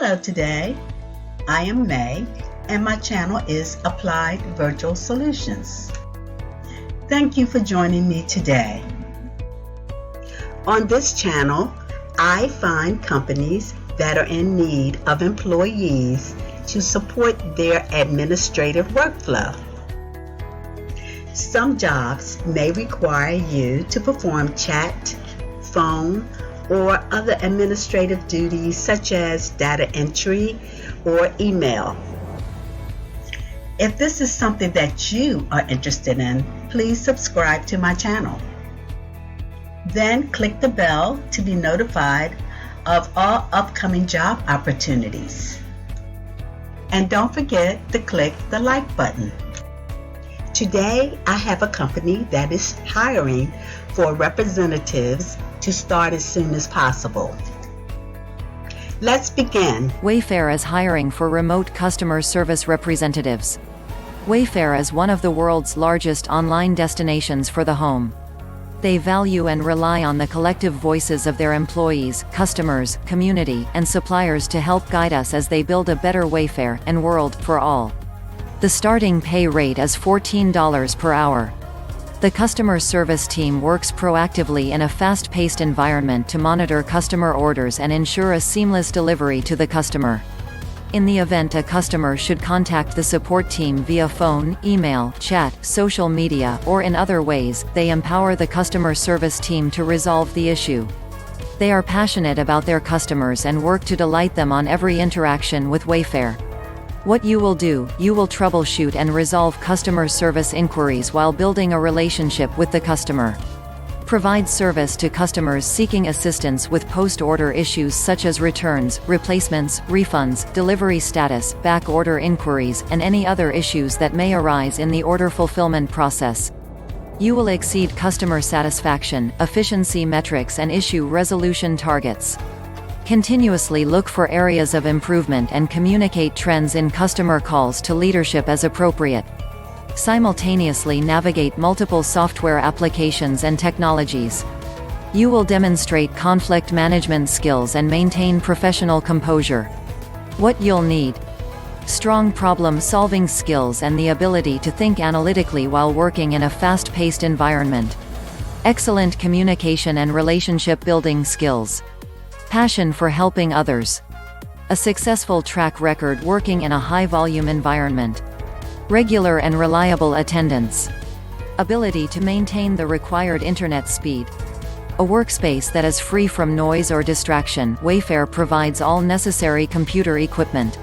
Hello today. I am May and my channel is Applied Virtual Solutions. Thank you for joining me today. On this channel, I find companies that are in need of employees to support their administrative workflow. Some jobs may require you to perform chat, phone, or other administrative duties such as data entry or email. If this is something that you are interested in, please subscribe to my channel. Then click the bell to be notified of all upcoming job opportunities. And don't forget to click the like button. Today, I have a company that is hiring for representatives to start as soon as possible. Let's begin. Wayfair is hiring for remote customer service representatives. Wayfair is one of the world's largest online destinations for the home. They value and rely on the collective voices of their employees, customers, community, and suppliers to help guide us as they build a better Wayfair and world for all. The starting pay rate is $14 per hour. The customer service team works proactively in a fast-paced environment to monitor customer orders and ensure a seamless delivery to the customer. In the event a customer should contact the support team via phone, email, chat, social media, or in other ways, they empower the customer service team to resolve the issue. They are passionate about their customers and work to delight them on every interaction with Wayfair. What you will do, you will troubleshoot and resolve customer service inquiries while building a relationship with the customer. Provide service to customers seeking assistance with post-order issues such as returns, replacements, refunds, delivery status, back order inquiries, and any other issues that may arise in the order fulfillment process. You will exceed customer satisfaction, efficiency metrics, and issue resolution targets. Continuously look for areas of improvement and communicate trends in customer calls to leadership as appropriate. Simultaneously navigate multiple software applications and technologies. You will demonstrate conflict management skills and maintain professional composure. What you'll need: strong problem-solving skills and the ability to think analytically while working in a fast-paced environment. Excellent communication and relationship-building skills. Passion for helping others. A successful track record working in a high-volume environment. Regular and reliable attendance. Ability to maintain the required internet speed. A workspace that is free from noise or distraction. Wayfair provides all necessary computer equipment.